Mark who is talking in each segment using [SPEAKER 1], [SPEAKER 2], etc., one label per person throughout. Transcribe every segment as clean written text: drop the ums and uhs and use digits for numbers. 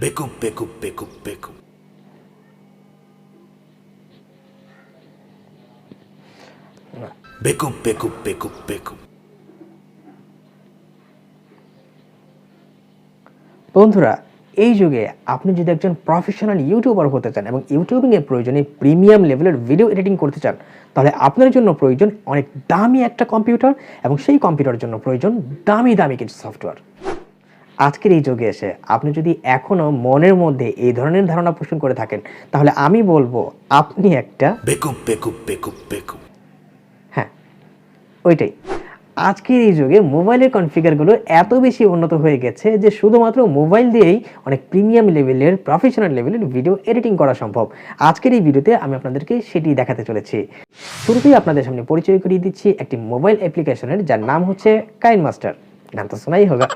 [SPEAKER 1] বেকুব বেকুব বেকুব বেকুব। বেকুব বেকুব বেকুব বেকুব।
[SPEAKER 2] বন্ধুরা, এই যুগে আপনি যদি একজন প্রফেশনাল ইউটিউবার হতে চান এবং ইউটিউবিংয়ের প্রয়োজনে প্রিমিয়াম লেভেলের ভিডিও এডিটিং করতে চান, তাহলে আপনার জন্য প্রয়োজন অনেক দামি একটা কম্পিউটার এবং সেই কম্পিউটারের জন্য প্রয়োজন দামি দামি কিছু সফটওয়্যার। আজকের এই যুগে এসে আপনি যদি এখনও মনের মধ্যে এই ধরনের ধারণা পোষণ করে থাকেন, তাহলে আমি বলবো আপনি একটা
[SPEAKER 1] বেকুব বেকুব বেকুব বেকুব।
[SPEAKER 2] হ্যাঁ, ওইটাই। আজকের এই যুগে মোবাইলের কনফিগারগুলো এত বেশি উন্নত হয়ে গেছে যে শুধুমাত্র মোবাইল দিয়েই অনেক প্রিমিয়াম লেভেলের প্রফেশনাল লেভেলের ভিডিও এডিটিং করা সম্ভব। আজকের এই ভিডিওতে আমি আপনাদেরকে সেটি দেখাতে চলেছি। শুরুতেই আপনাদের সামনে পরিচয় করিয়ে দিচ্ছি একটি মোবাইল অ্যাপ্লিকেশনের, যার নাম হচ্ছে কাইনমাস্টার। নাম তো শোনাই হোগা।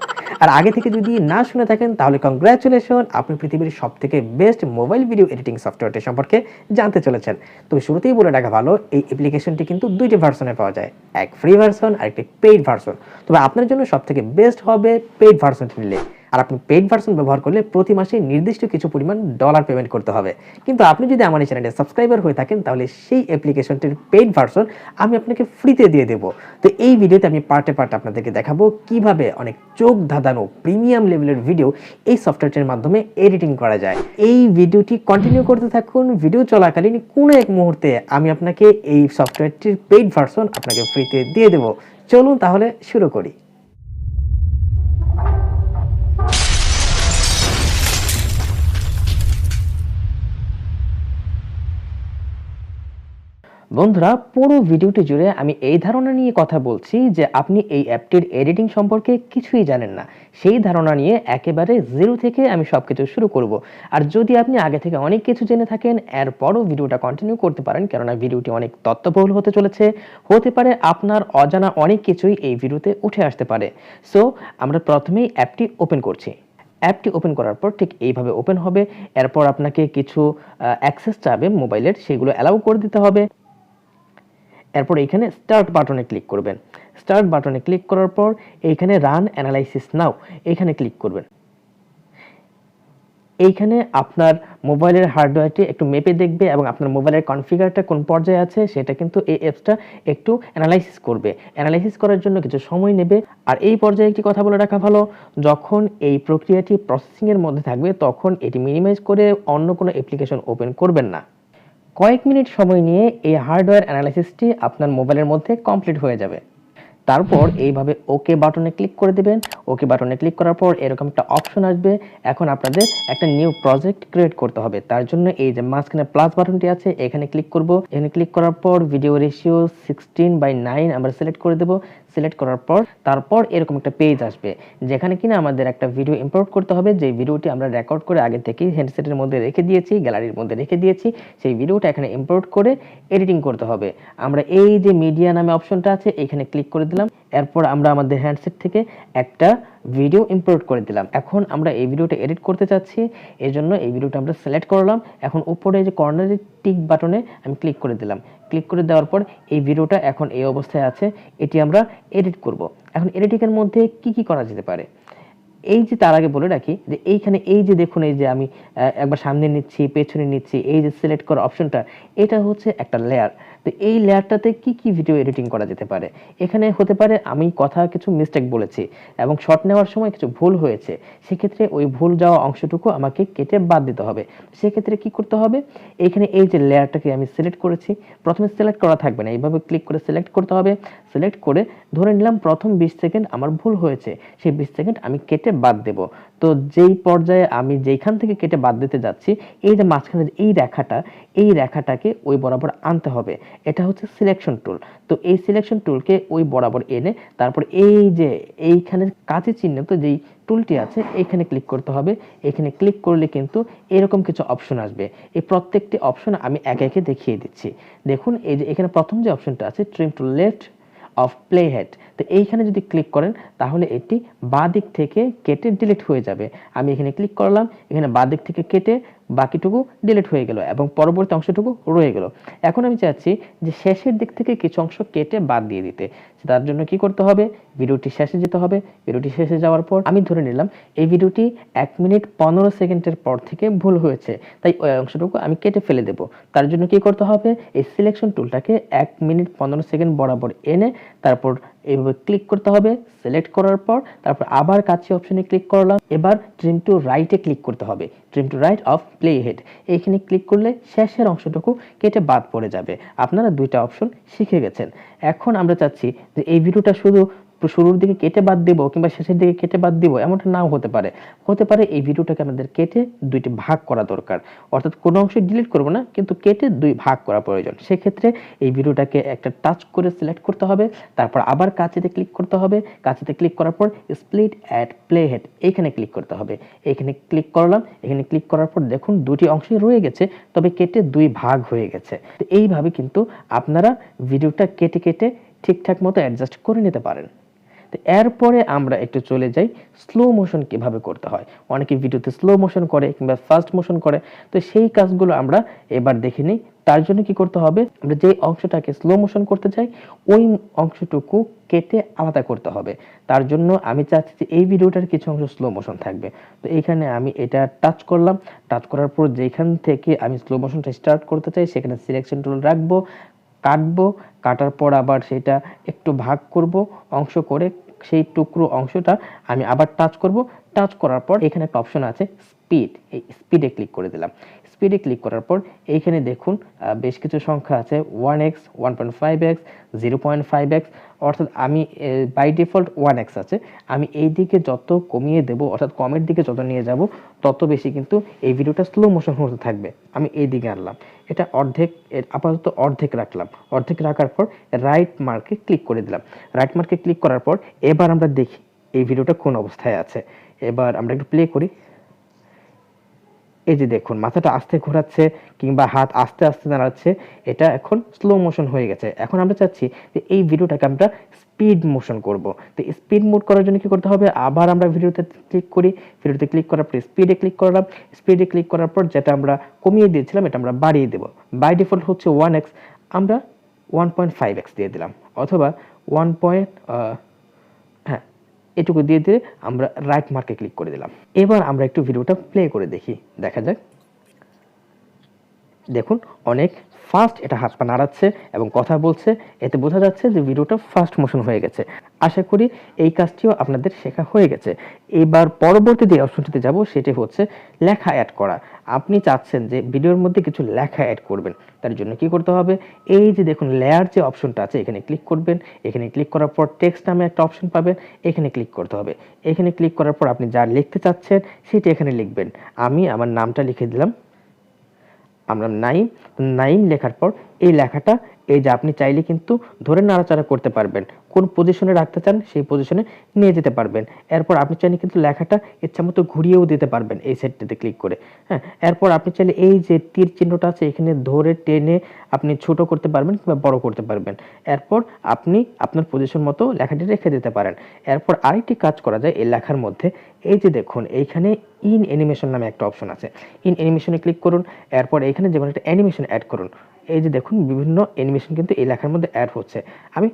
[SPEAKER 2] আর আগে থেকে যদি না শুনে থাকেন তাহলে কংগ্রাচুলেশন, আপনি পৃথিবীর সবথেকে বেস্ট মোবাইল ভিডিও এডিটিং সফটওয়্যারটি সম্পর্কে জানতে চলেছেন। তো শুরুতেই বলে রাখা ভালো, এই অ্যাপ্লিকেশনটি কিন্তু দুইটি ভার্সনে পাওয়া যায়, এক ফ্রি ভার্সন আর একটি পেইড ভার্সন। তবে আপনার জন্য সবথেকে বেস্ট হবে পেইড ভার্সনটি নিলে। আর আপনি পেইড ভার্সন ব্যবহার করলে প্রতি মাসে নির্দিষ্ট কিছু পরিমাণ ডলার পেমেন্ট করতে হবে। কিন্তু আপনি যদি আমার এই চ্যানেলে সাবস্ক্রাইবার হয়ে থাকেন তাহলে সেই অ্যাপ্লিকেশনটির পেইড ভার্সন আমি আপনাকে ফ্রিতে দিয়ে দেবো। তো এই ভিডিওতে আমি পার্টে পার্টে আপনাদেরকে দেখাবো কিভাবে অনেক চোখ ধাঁধানো প্রিমিয়াম লেভেলের ভিডিও এই সফটওয়্যারটির মাধ্যমে এডিটিং করা যায়। এই ভিডিওটি কন্টিনিউ করতে থাকুন। ভিডিও চলাকালীন কোনো এক মুহূর্তে আমি আপনাকে এই সফটওয়্যারটির পেইড ভার্সন আপনাকে ফ্রিতে দিয়ে দেবো। চলুন তাহলে শুরু করি। বন্ধুরা, পুরো ভিডিওটি জুড়ে আমি এই ধারণা নিয়ে কথা বলছি যে আপনি এই অ্যাপটির এডিটিং সম্পর্কে কিছুই জানেন না। সেই ধারণা নিয়ে একেবারে জিরো থেকে আমি সবকিছু শুরু করব। আর যদি আপনি আগে থেকে অনেক কিছু জেনে থাকেন, এরপরও ভিডিওটা কন্টিনিউ করতে পারেন, কেননা ভিডিওটি অনেক তথ্যবহুল হতে চলেছে। হতে পারে আপনার অজানা অনেক কিছুই এই ভিডিওতে উঠে আসতে পারে। সো আমরা প্রথমেই অ্যাপটি ওপেন করছি। অ্যাপটি ওপেন করার পর ঠিক এইভাবে ওপেন হবে। এরপর আপনাকে কিছু অ্যাক্সেস চাবে মোবাইলের, সেগুলো অ্যালাউ করে দিতে হবে। এরপর এইখানে স্টার্ট বাটনে ক্লিক করবেন। স্টার্ট বাটনে ক্লিক করার পর এইখানে রান অ্যানালাইসিস নাও এইখানে ক্লিক করবেন। এইখানে আপনার মোবাইলের হার্ডওয়্যারটি একটু মেপে দেখবে এবং আপনার মোবাইলের কনফিগারটা কোন পর্যায়ে আছে সেটা কিন্তু এই অ্যাপসটা একটু অ্যানালাইসিস করবে। অ্যানালাইসিস করার জন্য কিছু সময় নেবে। আর এই পর্যায়ে একটি কথা বলে রাখা ভালো, যখন এই প্রক্রিয়াটি প্রসেসিংয়ের মধ্যে থাকবে তখন এটি মিনিমাইজ করে অন্য কোনো অ্যাপ্লিকেশন ওপেন করবেন না। কয়েক মিনিট সময় নিয়ে এই হার্ডওয়্যার অ্যানালাইসিসটি আপনার মোবাইলের মধ্যে কমপ্লিট হয়ে যাবে। তারপর এইভাবে ওকে বাটনে ক্লিক করে দেবেন। ওকে বাটনে ক্লিক করার পর এরকম একটা অপশন আসবে। এখন আপনাদের একটা নিউ প্রজেক্ট ক্রিয়েট করতে হবে। তার জন্য এই যে মাঝখানে প্লাস বাটনটি আছে এখানে ক্লিক করব। এখানে ক্লিক করার পর ভিডিও রেশিও 16:9 আমরা সিলেক্ট করে দেব। সিলেক্ট করার পর তারপর এরকম একটা পেজ আসবে যেখানে কিনা আমাদের একটা ভিডিও ইম্পোর্ট করতে হবে। যে ভিডিওটি আমরা রেকর্ড করে আগে থেকেই হ্যান্ডসেটের মধ্যে রেখে দিয়েছি, গ্যালারির মধ্যে রেখে দিয়েছি, সেই ভিডিওটা এখানে ইম্পোর্ট করে এডিটিং করতে হবে। আমরা এই যে মিডিয়া নামে অপশনটা আছে এখানে ক্লিক করে দিলাম। এরপর আমরা আমাদের হ্যান্ডসেট থেকে একটা ভিডিও ইম্পোর্ট করে দিলাম। এখন আমরা এই ভিডিওটা এডিট করতে চাচ্ছি, এই জন্য এই ভিডিওটা আমরা সিলেক্ট করলাম। এখন উপরে যে কর্নারে টিক বাটনে আমি ক্লিক করে দিলাম। ক্লিক করে দেওয়ার পর এই ভিডিওটা এখন এই অবস্থায় আছে, এটি আমরা এডিট করব। এখন এডিটিংয়ের মধ্যে কি কি করা যেতে পারে, এই যে তার আগে বলে রাখি যে এইখানে এই যে দেখুন, এই যে আমি একবার সামনে নিচ্ছি, পেছনে নিচ্ছি, এই যে সিলেক্ট করা অপশনটা, এটা হচ্ছে একটা লেয়ার। তো এই লেয়ারটাতে কি কি ভিডিও এডিটিং করা যেতে পারে, এখানে হতে পারে আমি কথা কিছু মিস্টেক বলেছি এবং শর্ট নেওয়ার সময় কিছু ভুল হয়েছে, সেক্ষেত্রে ওই ভুল যাওয়া অংশটুকু আমাকে কেটে বাদ দিতে হবে। সেক্ষেত্রে কি করতে হবে, এইখানে এই যে লেয়ারটাকে আমি সিলেক্ট করেছি, প্রথমে সিলেক্ট করা থাকবে না, এইভাবে ক্লিক করে সিলেক্ট করতে হবে। সিলেক্ট করে ধরে নিলাম প্রথম 20 সেকেন্ড আমার ভুল হয়েছে, সেই 20 সেকেন্ড আমি কেটে বাদ দেব। তো যেই পর্যায়ে আমি যেইখান থেকে কেটে বাদ দিতে যাচ্ছি, এই যে মাঝখানে এই রেখাটা, এই রেখাটাকে ওই বরাবর আনতে হবে। এটা হচ্ছে সিলেকশন টুল। তো এই সিলেকশন টুলকে ওই বরাবর এনে তারপর এই যে এইখানে কাঁচি চিহ্নিত যেই টুলটি আছে এইখানে ক্লিক করতে হবে। এখানে ক্লিক করলে কিন্তু এরকম কিছু অপশন আসবে। এই প্রত্যেকটি অপশন আমি একে একে দেখিয়ে দিচ্ছি। দেখুন এই যে এখানে প্রথম যে অপশনটা আছে trim to left of play head, তো এইখানে যদি ক্লিক করেন তাহলে এটি বাঁ দিক থেকে কেটে ডিলিট হয়ে যাবে। আমি এখানে ক্লিক করলাম, এখানে বাঁ দিক থেকে কেটে বাকিটুকু ডিলিট হয়ে গেল এবং পরবর্তী অংশটুকু রয়ে গেল। এখন আমি চাচ্ছি যে শেষের দিক থেকে কিছু অংশ কেটে বাদ দিয়ে দিতে। তার জন্য কি করতে হবে, ভিডিওটি শেষে যেতে হবে। ভিডিওটি শেষে যাওয়ার পর আমি ধরে নিলাম এই ভিডিওটি 1 মিনিট 15 সেকেন্ডের পর থেকে ভুল হয়েছে, তাই ওই অংশটুকু আমি কেটে ফেলে দেব। তার জন্য কি করতে হবে, এই সিলেকশন টুলটাকে 1 মিনিট 15 সেকেন্ড বরাবর এনে তারপর এইভাবে ক্লিক করতে হবে। সিলেক্ট করার পর তারপর আবার কাছে অপশনে ক্লিক করলাম। এবার ট্রিম টু রাইটে ক্লিক করতে হবে, trim to right of play head. এইখানে ক্লিক করলে শেষের অংশটুকু কেটে বাদ পড়ে যাবে। আপনারা দুইটা অপশন শিখে গেছেন। এখন আমরা চাচ্ছি যে এই ভিডিওটা শুধু শুরুর দিকে কেটে বাদ দিব কিংবা শেষের দিকে কেটে বাদ দিব, এমনটা নাও হতে পারে। হতে পারে এই ভিডিওটাকে আমাদের কেটে দুইটি ভাগ করা দরকার, অর্থাৎ কোনো অংশ ডিলিট করব না, কিন্তু কেটে দুই ভাগ করা প্রয়োজন। সেক্ষেত্রে এই ভিডিওটাকে একটা টাচ করে সিলেক্ট করতে হবে, তারপর আবার কাছেতে ক্লিক করতে হবে। কাছেতে ক্লিক করার পর স্প্লিট অ্যাট প্লে হেড এইখানে ক্লিক করতে হবে। এইখানে ক্লিক করলাম। এখানে ক্লিক করার পর দেখুন দুটি অংশই রয়ে গেছে, তবে কেটে দুই ভাগ হয়ে গেছে। তো এইভাবে কিন্তু আপনারা ভিডিওটা কেটে কেটে ঠিকঠাক মতো অ্যাডজাস্ট করে নিতে পারেন। তো এরপরে আমরা একটু চলে যাই স্লো মোশন কিভাবে করতে হয়। অনেকে ভিডিওতে স্লো মোশন করে কিংবা ফাস্ট মোশন করে, তো সেই কাজগুলো আমরা এবার দেখে নিই। তার জন্য কি করতে হবে, আমরা যে অংশটাকে স্লো মোশন করতে চাই ওই অংশটুকু কেটে আলাদা করতে হবে। তার জন্য আমি চাচ্ছি যে এই ভিডিওটার কিছু অংশ স্লো মোশন থাকবে। তো এইখানে আমি এটা টাচ করলাম। টাচ করার পর যেখান থেকে আমি স্লো মোশনটা স্টার্ট করতে চাই সেখানে সিলেকশন টুল রাখবো, কাটবো। কাটার পর আবার সেটা একটু ভাগ করব অংশ করে, সেই টুকরো অংশটা আমি আবার টাচ করব। টাচ করার পর এখানে একটা অপশন আছে স্পিড, এই স্পিডে ক্লিক করে দিলাম। স্পিডে ক্লিক করার পর এইখানে দেখুন বেশ কিছু সংখ্যা আছে, 1x, 1.5x, 0.5x, অর্থাৎ আমি বাই ডিফল্ট 1x আছে। আমি এই দিকে যত কমিয়ে দেব, অর্থাৎ কমের দিকে যত নিয়ে যাব, তত বেশি কিন্তু এই ভিডিওটা স্লো মোশন হতে থাকবে। আমি এই দিকে আনলাম, এটা অর্ধেক, আপাতত অর্ধেক রাখলাম। অর্ধেক রাখার পর রাইট মার্কে ক্লিক করে দিলাম। রাইট মার্কে ক্লিক করার পর এবার আমরা দেখি এই ভিডিওটা কোন অবস্থায় আছে। এবার আমরা একটু প্লে করি। এই যে দেখুন মাথাটা আস্তে ঘোরাচ্ছে কিংবা হাত আস্তে আস্তে দাঁড়াচ্ছে, এটা এখন স্লো মোশন হয়ে গেছে। এখন আমরা চাচ্ছি যে এই ভিডিওটাকে আমরা স্পিড মোশন করব। তো স্পিড মোড করার জন্য কি করতে হবে, আবার আমরা ভিডিওতে ক্লিক করি। ভিডিওতে ক্লিক করার পর স্পিডে ক্লিক করলাম। স্পিডে ক্লিক করার পর যেটা আমরা কমিয়ে দিয়েছিলাম এটা আমরা বাড়িয়ে দেব। বাই ডিফল্ট হচ্ছে 1x, আমরা 1.5x দিয়ে দিলাম, অথবা 1. হ্যাঁ, এটুকু দিয়ে দিয়ে আমরা রাইট মার্কে ক্লিক করে দিলাম। এবার আমরা একটু ভিডিওটা প্লে করে দেখি, দেখা যাক। দেখুন অনেক ফাস্ট এটা হাত পা নাড়াচ্ছে এবং কথা বলছে, এতে বোঝা যাচ্ছে যে ভিডিওটা ফাস্ট মোশন হয়ে গেছে। আশা করি এই কাজটিও আপনাদের শেখা হয়ে গেছে। এবার পরবর্তী যে অপশনটিতে যাব সেটি হচ্ছে লেখা অ্যাড করা। আপনি চাচ্ছেন যে ভিডিওর মধ্যে কিছু লেখা অ্যাড করবেন, তার জন্য কি করতে হবে, এই যে দেখুন লেয়ার যে অপশনটা আছে এখানে ক্লিক করবেন। এখানে ক্লিক করার পর টেক্সট নামে একটা অপশন পাবেন, এখানে ক্লিক করতে হবে। এখানে ক্লিক করার পর আপনি যা লিখতে চাচ্ছেন সেটি এখানে লিখবেন। আমি আমার নামটা লিখে দিলাম, আমরা নাইম। নাইম লেখার পর এই লেখাটা, এই যে আপনি চাইলে কিন্তু ধরে নাড়াচাড়া করতে পারবেন, কোন পজিশনে রাখতে চান সেই পজিশনে নিয়ে যেতে পারবেন। এরপর আপনি চাইলে কিন্তু লেখাটা ইচ্ছামতো ঘুরিয়েও দিতে পারবেন এই সাইডটাতে ক্লিক করে। হ্যাঁ, এরপর আপনি চাইলে এই যে তীর চিহ্নটা আছে এখানে ধরে টেনে আপনি ছোট করতে পারবেন কিংবা বড় করতে পারবেন। এরপর আপনি আপনার পজিশন মতো লেখাটি রেখে দিতে পারেন। এরপর আরেকটি কাজ করা যায় এই লেখার মধ্যে, এই যে দেখুন এইখানে ইন অ্যানিমেশন নামে একটা অপশন আছে, ইন অ্যানিমেশনে ক্লিক করুন। এরপর এখানে যেমন একটা অ্যানিমেশন অ্যাড করুন। এই যে দেখুন বিভিন্ন অ্যানিমেশন কিন্তু এই লেখার মধ্যে অ্যাড হচ্ছে। আমি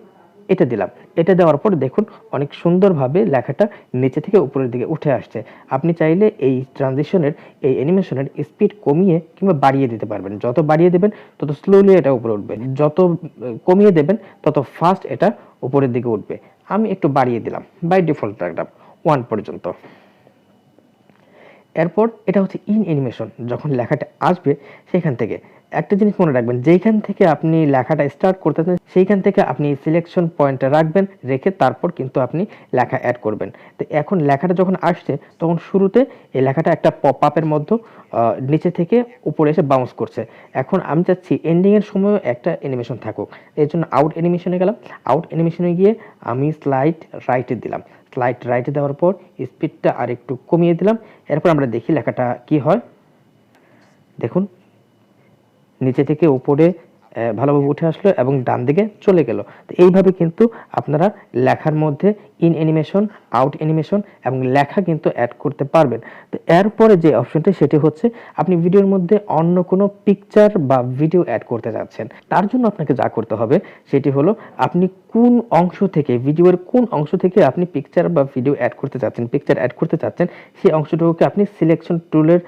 [SPEAKER 2] এটা দিলাম। এটা দেওয়ার পর দেখুন অনেক সুন্দরভাবে লেখাটা নিচে থেকে উপরের দিকে উঠে আসছে। আপনি চাইলে এই ট্রানজিশনের, এই অ্যানিমেশনের স্পিড কমিয়ে কিংবা বাড়িয়ে দিতে পারবেন। যত বাড়িয়ে দেবেন তত স্লোলি এটা উপরে উঠবে, যত কমিয়ে দেবেন তত ফাস্ট এটা উপরের দিকে উঠবে। আমি একটু বাড়িয়ে দিলাম, বাই ডিফল্ট রাখলাম 1 পর্যন্ত। এরপর এটা হচ্ছে ইন অ্যানিমেশন, যখন লেখাটা আসবে সেখান থেকে একটা জিনিস মনে রাখবেন, যেখান থেকে আপনি লেখাটা স্টার্ট করতে চান সেইখান থেকে আপনি সিলেকশন পয়েন্টটা রাখবেন, রেখে তারপর কিন্তু আপনি লেখা অ্যাড করবেন। তো এখন লেখাটা যখন আসছে তখন শুরুতে এই লেখাটা একটা পপ আপের মধ্যে নিচে থেকে উপরে এসে বাউন্স করছে। এখন আমি চাচ্ছি এন্ডিংয়ের সময়ও একটা অ্যানিমেশন থাকুক, এর জন্য আউট অ্যানিমেশনে গেলাম। আউট অ্যানিমেশনে গিয়ে আমি স্লাইড রাইটে দিলাম। স্লাইড রাইটে দেওয়ার পর স্পিডটা আর একটু কমিয়ে দিলাম। এরপর আমরা দেখি লেখাটা কি হয়। দেখুন নিচে থেকে উপরে ভালোভাবে উঠে আসলো এবং ডান দিকে চলে গেল। তো এইভাবে কিন্তু আপনারা লেখার মধ্যে ইন অ্যানিমেশন, আউট অ্যানিমেশন এবং লেখা কিন্তু অ্যাড করতে পারবেন। তো এরপরে যে অপশনটি সেটি হচ্ছে আপনি ভিডিওর মধ্যে অন্য কোনো পিকচার বা ভিডিও অ্যাড করতে যাচ্ছেন। তার জন্য আপনাকে যা করতে হবে সেটি হলো আপনি কোন অংশ থেকে, ভিডিওর কোন অংশ থেকে আপনি পিকচার বা ভিডিও অ্যাড করতে চাচ্ছেন, পিকচার অ্যাড করতে চাচ্ছেন, সেই অংশটুকুকে আপনি সিলেকশন টুলের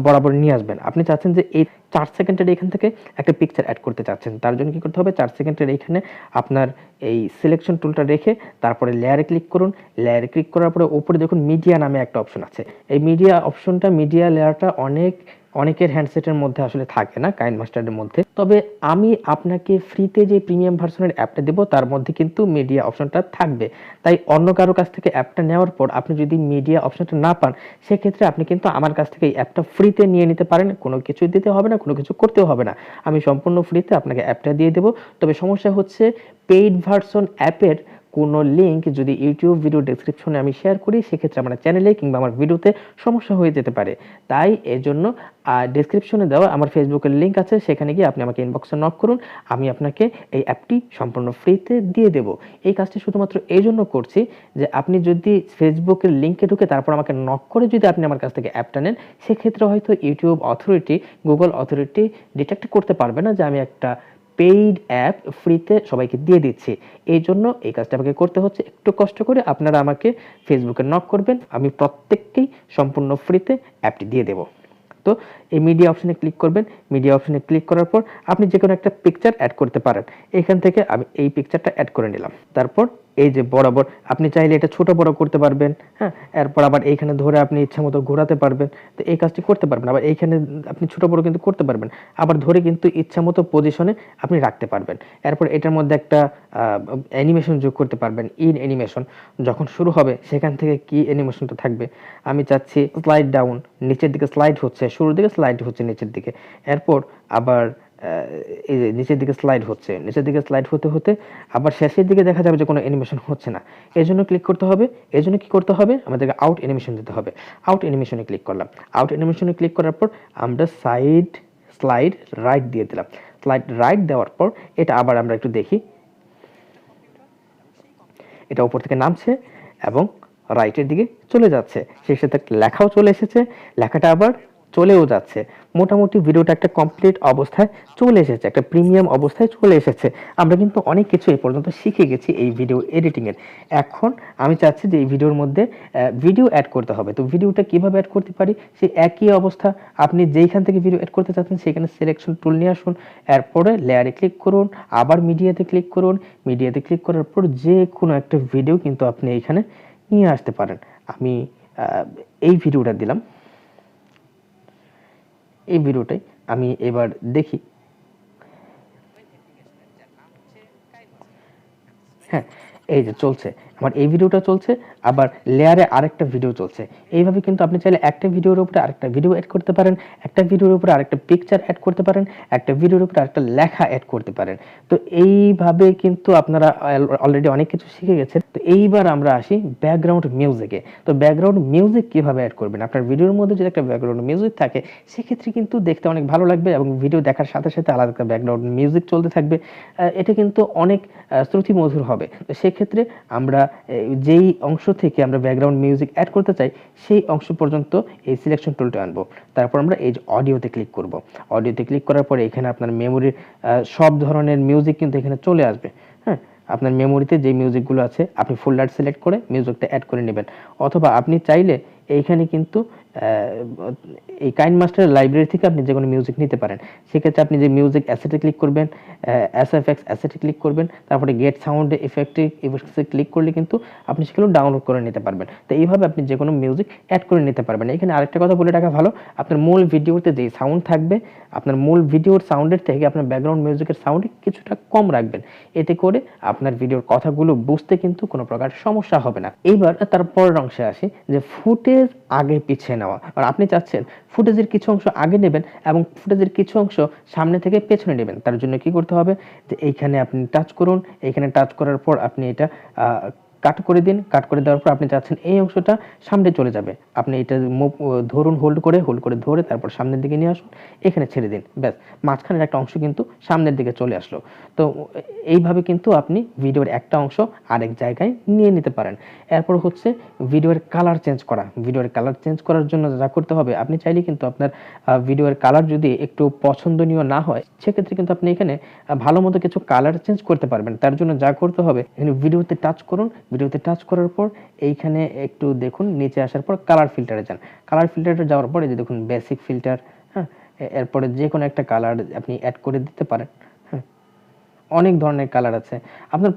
[SPEAKER 2] বরাবর নিয়ে আসবেন। আপনি চাচ্ছেন যে এই 4 সেকেন্ডের এখান থেকে একটা পিকচার অ্যাড করতে চাচ্ছেন, তার জন্য কি করতে হবে, 4 সেকেন্ডের এইখানে আপনার এই সিলেকশন টুলটা রেখে তারপরে লেয়ারে ক্লিক করুন। লেয়ারে ক্লিক করার পরে উপরে দেখুন মিডিয়া নামে একটা অপশন আছে। এই মিডিয়া অপশনটা, মিডিয়া লেয়ারটা অনেকের হ্যান্ডসেটের মধ্যে আসলে থাকে না, কাইনমাস্টারের মধ্যে। তবে আমি আপনাকে ফ্রিতে যে প্রিমিয়াম ভার্সনের অ্যাপটা দেবো তার মধ্যে কিন্তু মিডিয়া অপশনটা থাকবে। তাই অন্য কারো কাছ থেকে অ্যাপটা নেওয়ার পর আপনি যদি মিডিয়া অপশনটা না পান, সেক্ষেত্রে আপনি কিন্তু আমার কাছ থেকে এই অ্যাপটা ফ্রিতে নিয়ে নিতে পারেন। কোনো কিছু দিতে হবে না, কোনো কিছু করতেও হবে না, আমি সম্পূর্ণ ফ্রিতে আপনাকে অ্যাপটা দিয়ে দেবো। তবে সমস্যা হচ্ছে পেইড ভার্সন অ্যাপের কোনো লিঙ্ক যদি ইউটিউব ভিডিও ডেসক্রিপশনে আমি শেয়ার করি, সেক্ষেত্রে আমার চ্যানেলে কিংবা আমার ভিডিওতে সমস্যা হয়ে যেতে পারে। তাই এর জন্য ডেসক্রিপশনে দেওয়া আমার ফেসবুকের লিঙ্ক আছে, সেখানে গিয়ে আপনি আমাকে ইনবক্সে নক করুন, আমি আপনাকে এই অ্যাপটি সম্পূর্ণ ফ্রিতে দিয়ে দেবো। এই কাজটি শুধুমাত্র এই জন্য করছি যে আপনি যদি ফেসবুকের লিঙ্কে ঢুকে তারপর আমাকে নক করে যদি আপনি আমার কাছ থেকে অ্যাপটা নেন, সেক্ষেত্রে হয়তো YouTube authority, Google authority detect করতে পারবে না যে আমি একটা পেইড অ্যাপ ফ্রিতে সবাইকে দিয়ে দিচ্ছি। এই জন্য এই কাজটা আমাকে করতে হচ্ছে। একটু কষ্ট করে আপনারা আমাকে ফেসবুকে নক করবেন, আমি প্রত্যেককেই সম্পূর্ণ ফ্রিতে অ্যাপটি দিয়ে দেবো। তো এই মিডিয়া অপশনে ক্লিক করবেন। মিডিয়া অপশনে ক্লিক করার পর আপনি যে কোনো একটা পিকচার অ্যাড করতে পারেন। এখান থেকে আমি এই পিকচারটা অ্যাড করে নিলাম। তারপর এই যে বরাবর আপনি চাইলে এটা ছোট বড় করতে পারবেন, হ্যাঁ। এরপর আবার এইখানে ধরে আপনি ইচ্ছা মতো ঘোরাতে পারবেন। তো এই কাজটি করতে পারবেন। আবার এইখানে আপনি ছোট বড় কিন্তু করতে পারবেন, আবার ধরে কিন্তু ইচ্ছা মতো পজিশনে আপনি রাখতে পারবেন। এরপর এটার মধ্যে একটা অ্যানিমেশন যোগ করতে পারবেন, ইন অ্যানিমেশন। যখন শুরু হবে সেখান থেকে কি অ্যানিমেশনটা থাকবে, আমি চাচ্ছি স্লাইড ডাউন, নিচের দিকে স্লাইড হচ্ছে, শুরুর দিকে স্লাইড হচ্ছে নিচের দিকে। এরপর আবার এই যে নিচের দিকে স্লাইড হচ্ছে, নিচের দিকে স্লাইড হতে হতে আবার শেষের দিকে দেখা যাবে যে কোনো অ্যানিমেশন হচ্ছে না। এর জন্য ক্লিক করতে হবে। এর জন্য কি করতে হবে, আমাদেরকে আউট অ্যানিমেশন দিতে হবে। আউট অ্যানিমেশনে ক্লিক করলাম। আউট অ্যানিমেশনে ক্লিক করার পর আমরা স্লাইড রাইট দিয়ে দিলাম। স্লাইড রাইট দেওয়ার পর এটা আবার আমরা একটু দেখি, এটা উপর থেকে নামছে এবং রাইটের দিকে চলে যাচ্ছে, সেই সাথে লেখাও চলে এসেছে, লেখাটা আবার চলেও যাচ্ছে। মোটামুটি ভিডিওটা একটা কমপ্লিট অবস্থায় চলে এসেছে, একটা প্রিমিয়াম অবস্থায় চলে এসেছে। আমরা কিন্তু অনেক কিছু এই পর্যন্ত শিখে গেছি এই ভিডিও এডিটিংয়ের। এখন আমি চাচ্ছি যে এই ভিডিওর মধ্যে ভিডিও অ্যাড করতে হবে। তো ভিডিওটা কিভাবে অ্যাড করতে পারি, সেই একই অবস্থা, আপনি যেইখান থেকে ভিডিও অ্যাড করতে চাচ্ছেন সেখানে সিলেকশন টুল নিয়ে আসুন। এরপরে লেয়ারে ক্লিক করুন, আবার মিডিয়াতে ক্লিক করুন। মিডিয়াতে ক্লিক করার পর যে কোনো একটা ভিডিও কিন্তু আপনি এইখানে নিয়ে আসতে পারেন। আমি এই ভিডিওটা দিলাম, এই ভিডিওটাই আমি এবার দেখি। হ্যাঁ, এই যে চলছে আমার এই ভিডিওটা চলছে, আবার লেয়ারে আরেকটা ভিডিও চলছে। এইভাবে কিন্তু আপনি চাইলে একটা ভিডিওর উপরে আরেকটা ভিডিও অ্যাড করতে পারেন, একটা ভিডিওর উপরে আরেকটা পিকচার অ্যাড করতে পারেন, একটা ভিডিওর উপরে আরেকটা লেখা অ্যাড করতে পারেন। তো এইভাবে কিন্তু আপনারা অলরেডি অনেক কিছু শিখে গেছেন। তো এইবার আমরা আসি ব্যাকগ্রাউন্ড মিউজিকে। তো ব্যাকগ্রাউন্ড মিউজিক কিভাবে অ্যাড করবেন, আপনার ভিডিওর মধ্যে যদি একটা ব্যাকগ্রাউন্ড মিউজিক থাকে সেক্ষেত্রে কিন্তু দেখতে অনেক ভালো লাগবে এবং ভিডিও দেখার সাথে সাথে আলাদা একটা ব্যাকগ্রাউন্ড মিউজিক চলতে থাকবে। এটা কিন্তু অনেক শ্রুতিমধুর হবে। তো সেক্ষেত্রে আমরা যেই অংশ থেকে আমরা ব্যাকগ্রাউন্ড মিউজিক অ্যাড করতে চাই সেই অংশ পর্যন্ত এই সিলেকশন টুলটা আনবো। তারপর আমরা এই যে অডিওতে ক্লিক করব। অডিওতে ক্লিক করার পরে এখানে আপনার মেমোরির সব ধরনের মিউজিক কিন্তু এখানে চলে আসবে। হ্যাঁ, আপনার মেমোরিতে যে মিউজিকগুলো আছে আপনি ফোল্ডার সিলেক্ট করে মিউজিকটা অ্যাড করে নেবেন, অথবা আপনি চাইলে এইখানে কিন্তু এই কাইনমাস্টার লাইব্রেরি থেকে আপনি যে কোনো মিউজিক নিতে পারেন। সেক্ষেত্রে আপনি যে মিউজিক অ্যাসেটে ক্লিক করবেন, এসএফএক্স অ্যাসেটে ক্লিক করবেন, তারপরে গেট সাউন্ড ইফেক্টে ক্লিক করলে কিন্তু আপনি সেগুলো ডাউনলোড করে নিতে পারবেন। তো এইভাবে আপনি যে কোনো মিউজিক অ্যাড করে নিতে পারবেন। এখানে আরেকটা কথা বলে রাখা ভালো, আপনার মূল ভিডিওতে যে সাউন্ড থাকবে আপনার মূল ভিডিওর সাউন্ডের থেকে আপনার ব্যাকগ্রাউন্ড মিউজিকের সাউন্ড কিছুটা কম রাখবেন, এতে করে আপনার ভিডিওর কথাগুলো বুঝতে কিন্তু কোনো প্রকার সমস্যা হবে না। এইবার তার পরের অংশে আসি যে ফুটেজ আগে পিছিয়ে নেওয়া। আর আপনি চাচ্ছেন ফুটেজের কিছু অংশ আগে নেবেন এবং ফুটেজের কিছু অংশ সামনে থেকে পেছনে নেবেন। তার জন্য কি করতে হবে, যে এইখানে আপনি টাচ করুন, এইখানে টাচ করার পর আপনি এটা কাট করে দিন। কাট করে দেওয়ার পর আপনি চাচ্ছেন এই অংশটা সামনে চলে যাবে, আপনি এটা ধরুন, হোল্ড করে ধরে তারপর সামনের দিকে নিয়ে আসুন, এখানে ছেড়ে দিন, ব্যাস মাঝখানের একটা অংশ কিন্তু সামনের দিকে চলে আসলো। তো এইভাবে কিন্তু আপনি ভিডিওর একটা অংশ আরেক জায়গায় নিয়ে নিতে পারেন। এরপর হচ্ছে ভিডিওর কালার চেঞ্জ করা। ভিডিওর কালার চেঞ্জ করার জন্য যা করতে হবে, আপনি চাইলে কিন্তু আপনার ভিডিওর কালার যদি একটু পছন্দনীয় না হয়, সেক্ষেত্রে কিন্তু আপনি এখানে ভালো মতো কিছু কালার চেঞ্জ করতে পারবেন। তার জন্য যা করতে হবে, এখানে ভিডিওতে টাচ করুন। ভিডিওতে টাচ করার পর এইখানে একটু দেখুন, নিচে আসার পর কালার ফিল্টারে যান। কালার ফিল্টারে যাওয়ার পরে যে দেখুন বেসিক ফিল্টার, হ্যাঁ, এরপরে যে কোনো একটা কালার আপনি অ্যাড করে দিতে পারেন। হ্যাঁ, অনেক ধরনের কালার আছে, আপনার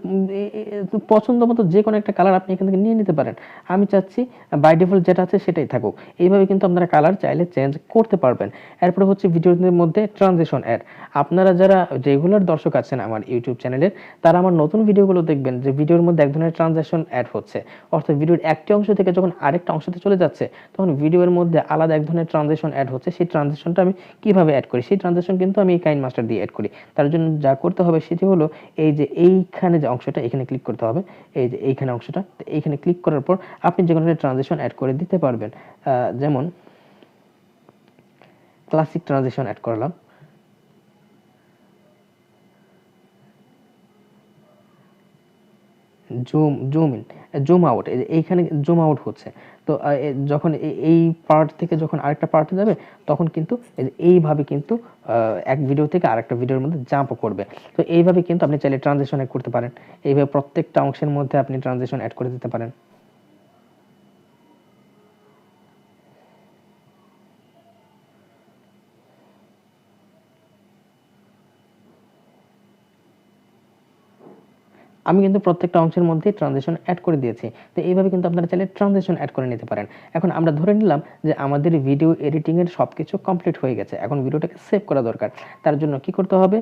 [SPEAKER 2] পছন্দ মতো যে কোনো একটা কালার আপনি এখান থেকে নিয়ে নিতে পারেন। আমি চাচ্ছি বাই ডিফল্ট যেটা আছে সেটাই থাকুক। এইভাবে কিন্তু আপনারা কালার চাইলে চেঞ্জ করতে পারবেন। এরপরে হচ্ছে ভিডিওর মধ্যে ট্রানজিশন অ্যাড। আপনারা যারা রেগুলার দর্শক আছেন আমার ইউটিউব চ্যানেলের, তারা আমার নতুন ভিডিওগুলো দেখবেন যে ভিডিওর মধ্যে এক ধরনের ট্রানজিশন অ্যাড হচ্ছে, অর্থাৎ ভিডিওর একটি অংশ থেকে যখন আরেকটা অংশতে চলে যাচ্ছে, তখন ভিডিওর মধ্যে আলাদা এক ধরনের ট্রানজিশন অ্যাড হচ্ছে। সেই ট্রানজিশনটা আমি কিভাবে অ্যাড করি, সেই ট্রানজিশন কিন্তু আমি এই KineMaster দিয়ে অ্যাড করি। তার জন্য যা করতে হবে সেটি হলো, এই যে এইখানে যে অংশটা, এখানে ক্লিক করতে হবে। এই যে এইখানে অংশটা, এইখানে ক্লিক করার পর আপনি যে কোনো একটা ট্রানজিশন অ্যাড করে দিতে পারবেন। যেমন ক্লাসিক ট্রানজিশন অ্যাড করলাম, জুম ইন, জুম আউট, এইখানে জুম আউট হচ্ছে। তো যখন এই পার্ট থেকে যখন আরেকটা পার্টে যাবে, তখন কিন্তু এইভাবে কিন্তু এক ভিডিও থেকে আরেকটা ভিডিওর মধ্যে জাম্প করবে। তো এইভাবে কিন্তু আপনি চাইলে ট্রানজিশন অ্যাড করতে পারেন। এইভাবে প্রত্যেকটা অংশের মধ্যে আপনি ট্রানজিশন অ্যাড করে দিতে পারেন। আমি কিন্তু প্রত্যেকটা অংশের মধ্যে ট্রানজিশন অ্যাড করে দিয়েছি। তো এইভাবে কিন্তু আপনারা চাইলে ট্রানজিশন অ্যাড করে নিতে পারেন। এখন আমরা ধরে নিলাম যে আমাদের ভিডিও এডিটিংয়ের সবকিছু কমপ্লিট হয়ে গেছে, এখন ভিডিওটাকে সেভ করা দরকার। তার জন্য কি করতে হবে,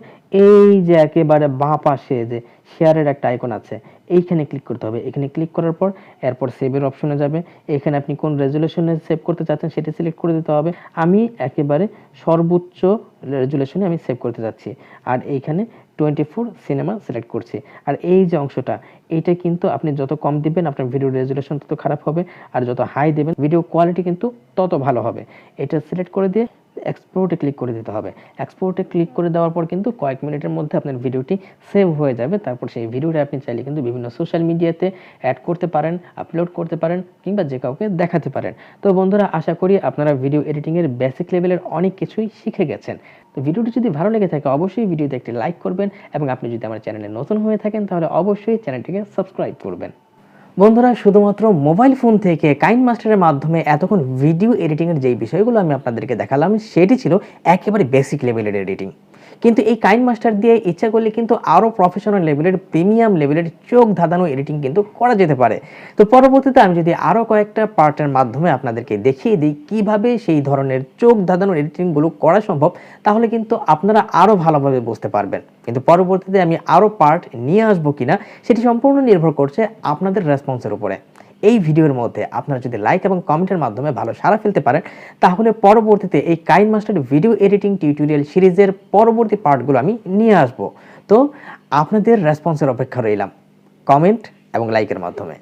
[SPEAKER 2] এই যে একেবারে বাঁ পাশে যে শেয়ারের একটা আইকন আছে, এইখানে ক্লিক করতে হবে। এখানে ক্লিক করার পর এরপর সেভের অপশনে যাবে। এখানে আপনি কোন রেজুলেশনে সেভ করতে চাচ্ছেন সেটা সিলেক্ট করে দিতে হবে। আমি একেবারে সর্বোচ্চ রেজুলেশনে আমি সেভ করতে যাচ্ছি, আর এইখানে 24 সিনেমা সিলেক্ট করছি। আর এই যে অংশটা, এইটা কিন্তু আপনি যত কম দিবেন আপনার ভিডিও রেজুলেশন তত খারাপ হবে, আর যত হাই দেবেন ভিডিও কোয়ালিটি কিন্তু তত ভালো হবে। এটা সিলেক্ট করে দিয়ে এক্সপোর্টে ক্লিক করে দিতে হবে। এক্সপোর্টে ক্লিক করে দেওয়ার পর কিন্তু কয়েক মিনিটের মধ্যে আপনার ভিডিওটি সেভ হয়ে যাবে। তারপর সেই ভিডিওটা আপনি চাইলে কিন্তু বিভিন্ন সোশ্যাল মিডিয়াতে অ্যাড করতে পারেন, আপলোড করতে পারেন, কিংবা যে কাউকে দেখাতে পারেন। তো বন্ধুরা, আশা করি আপনারা ভিডিও এডিটিংয়ের বেসিক লেভেলের অনেক কিছুই শিখে গেছেন। তো ভিডিওটি যদি ভালো লেগে থাকে অবশ্যই ভিডিওতে একটি লাইক করবেন, এবং আপনি যদি আমার চ্যানেলে নতুন হয়ে থাকেন তাহলে অবশ্যই চ্যানেলটিকে সাবস্ক্রাইব করবেন। বন্ধুরা, শুধুমাত্র মোবাইল ফোন থেকে KineMasterএর মাধ্যমে এতক্ষণ ভিডিও এডিটিংয়ের যেই বিষয়গুলো আমি আপনাদেরকে দেখালাম, সেটি ছিল একেবারে বেসিক লেভেলের এডিটিং। কিন্তু এই KineMaster দিয়ে ইচ্ছা করলে কিন্তু আরও প্রফেশনাল লেভেলের, প্রিমিয়াম লেভেলের, চোখ ধাঁধানো এডিটিং কিন্তু করা যেতে পারে। তো পরবর্তীতে আমি যদি আরও কয়েকটা পার্টের মাধ্যমে আপনাদেরকে দেখিয়ে দিই কীভাবে সেই ধরনের চোখ ধাঁধানো এডিটিংগুলো করা সম্ভব, তাহলে কিন্তু আপনারা আরও ভালোভাবে বুঝতে পারবেন। কিন্তু পরবর্তীতে আমি আরও পার্ট নিয়ে আসবো কিনা সেটি সম্পূর্ণ নির্ভর করছে আপনাদের রেসপন্সের উপরে। এই ভিডিওর মধ্যে আপনারা যদি লাইক এবং কমেন্টের মাধ্যমে ভালো সাড়া ফেলতে পারেন, তাহলে পরবর্তীতে এই KineMaster ভিডিও এডিটিং টিউটোরিয়াল সিরিজের পরবর্তী পার্টগুলো আমি নিয়ে আসব। তো আপনাদের রেসপন্সের অপেক্ষা রইলাম, কমেন্ট এবং লাইকের মাধ্যমে।